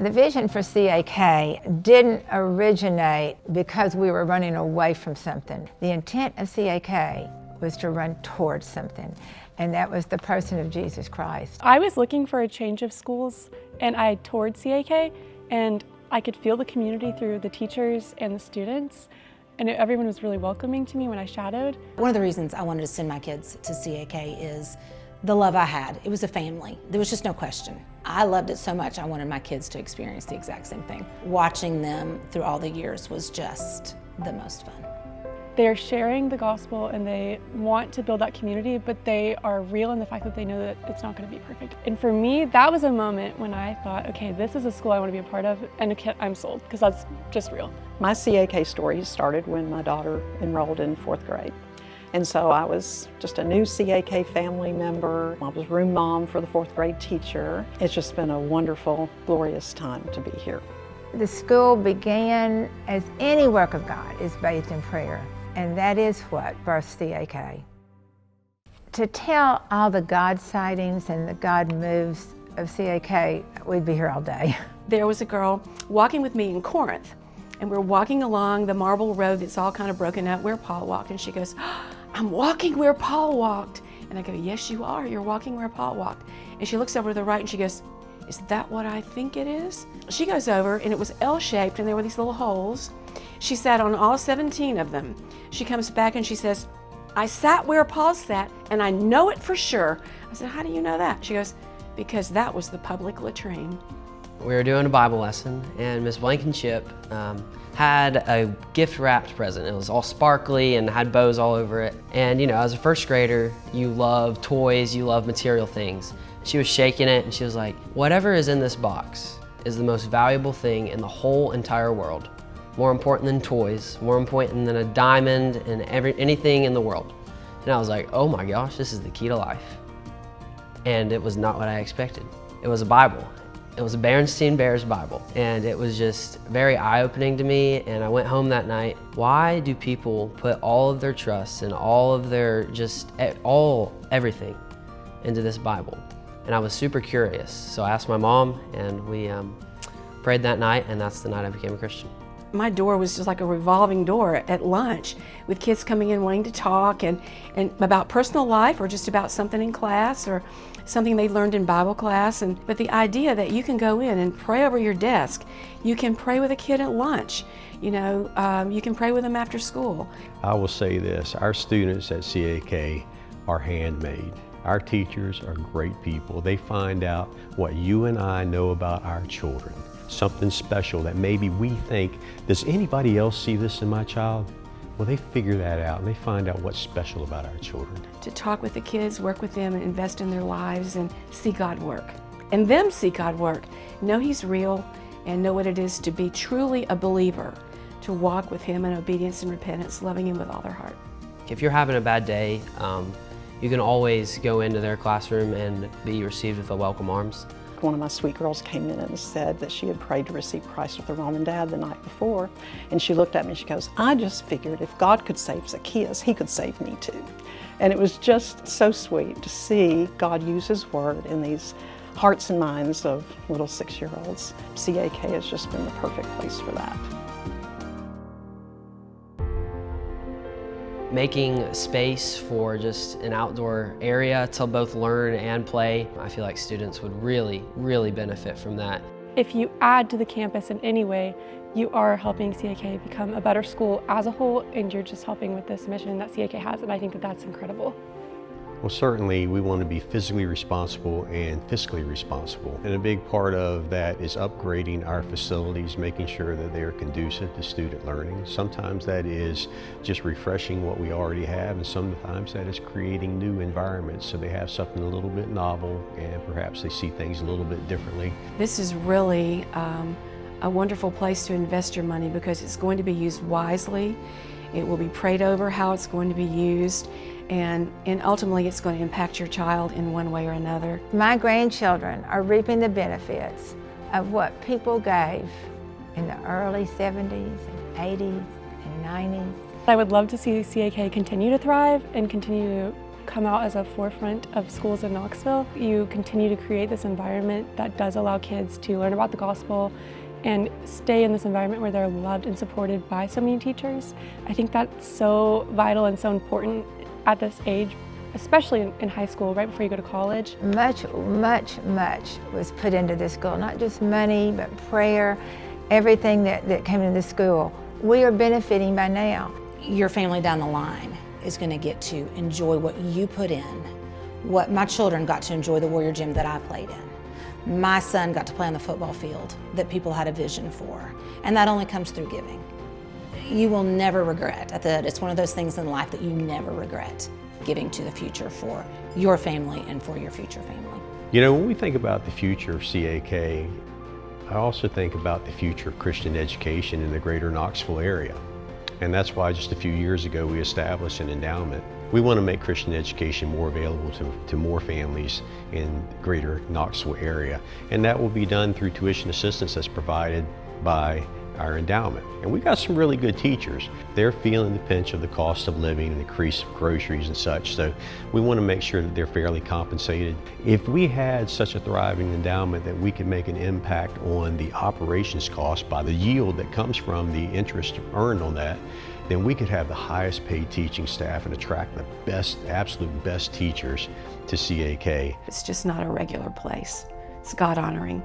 The vision for CAK didn't originate because we were running away from something. The intent of CAK was to run towards something, and that was the person of Jesus Christ. I was looking for a change of schools, and I toured CAK, and I could feel the community through the teachers and the students, and everyone was really welcoming to me when I shadowed. One of the reasons I wanted to send my kids to CAK is the love I had. It was a family. There was just no question. I loved it so much I wanted my kids to experience the exact same thing. Watching them through all the years was just the most fun. They're sharing the gospel and they want to build that community, but they are real in the fact that they know that it's not going to be perfect. And for me, that was a moment when I thought, okay, this is a school I want to be a part of, and I'm sold, because that's just real. My CAK story started when my daughter enrolled in 4th grade. And so I was just a new CAK family member. I was room mom for the 4th grade teacher. It's just been a wonderful, glorious time to be here. The school began as any work of God is bathed in prayer, and that is what birthed CAK. To tell all the God sightings and the God moves of CAK, we'd be here all day. There was a girl walking with me in Corinth, and we're walking along the marble road that's all kind of broken up where Paul walked, and she goes, "I'm walking where Paul walked." And I go, "Yes, you are. You're walking where Paul walked." And she looks over to the right and she goes, "Is that what I think it is?" She goes over and it was L-shaped and there were these little holes. She sat on all 17 of them. She comes back and she says, "I sat where Paul sat and I know it for sure." I said, "How do you know that?" She goes, "Because that was the public latrine." We were doing a Bible lesson and Miss Blankenship had a gift-wrapped present. It was all sparkly and had bows all over it. And you know, as a 1st grader, you love toys, you love material things. She was shaking it and she was like, "Whatever is in this box is the most valuable thing in the whole entire world. More important than toys, more important than a diamond and anything in the world." And I was like, oh my gosh, this is the key to life. And it was not what I expected. It was a Bible. It was a Berenstain Bears Bible, and it was just very eye-opening to me, and I went home that night. Why do people put all of their trust and all of their everything into this Bible? And I was super curious, so I asked my mom, and we prayed that night, and that's the night I became a Christian. My door was just like a revolving door at lunch with kids coming in wanting to talk and about personal life or just about something in class or something they learned in Bible class. But the idea that you can go in and pray over your desk, you can pray with a kid at lunch, you know, you can pray with them after school. I will say this, our students at CAK are handmade. Our teachers are great people. They find out what you and I know about our children. Something special that maybe we think, does anybody else see this in my child? Well, they figure that out and they find out what's special about our children. To talk with the kids, work with them, and invest in their lives and see God work. And them see God work. Know He's real and know what it is to be truly a believer, to walk with Him in obedience and repentance, loving Him with all their heart. If you're having a bad day, you can always go into their classroom and be received with welcome arms. One of my sweet girls came in and said that she had prayed to receive Christ with her mom and dad the night before. And she looked at me and she goes, "I just figured if God could save Zacchaeus, He could save me too." And it was just so sweet to see God use His word in these hearts and minds of little 6-year-olds. CAK has just been the perfect place for that. Making space for just an outdoor area to both learn and play, I feel like students would really, really benefit from that. If you add to the campus in any way, you are helping CAK become a better school as a whole, and you're just helping with this mission that CAK has, and I think that that's incredible. Well, certainly we want to be physically responsible and fiscally responsible. And a big part of that is upgrading our facilities, making sure that they are conducive to student learning. Sometimes that is just refreshing what we already have, and sometimes that is creating new environments so they have something a little bit novel and perhaps they see things a little bit differently. This is really a wonderful place to invest your money because it's going to be used wisely. It will be prayed over how it's going to be used, and ultimately it's going to impact your child in one way or another. My grandchildren are reaping the benefits of what people gave in the early 70s and 80s and 90s. I would love to see CAK continue to thrive and continue to come out as a forefront of schools in Knoxville. You continue to create this environment that does allow kids to learn about the gospel and stay in this environment where they're loved and supported by so many teachers. I think that's so vital and so important at this age, especially in high school, right before you go to college. Much was put into this school, not just money, but prayer, everything that came into the school. We are benefiting by now. Your family down the line is going to get to enjoy what you put in, what my children got to enjoy the Warrior Gym that I played in. My son got to play on the football field that people had a vision for, and that only comes through giving. You will never regret. It's one of those things in life that you never regret, giving to the future for your family and for your future family. You know, when we think about the future of CAK, I also think about the future of Christian education in the greater Knoxville area. And that's why just a few years ago we established an endowment. We want to make Christian education more available to more families in the greater Knoxville area. And that will be done through tuition assistance that's provided by our endowment. And we got some really good teachers. They're feeling the pinch of the cost of living and increase of groceries and such, so we want to make sure that they're fairly compensated. If we had such a thriving endowment that we could make an impact on the operations cost by the yield that comes from the interest earned on that, then we could have the highest paid teaching staff and attract the best, absolute best teachers to CAK. It's just not a regular place. It's God honoring.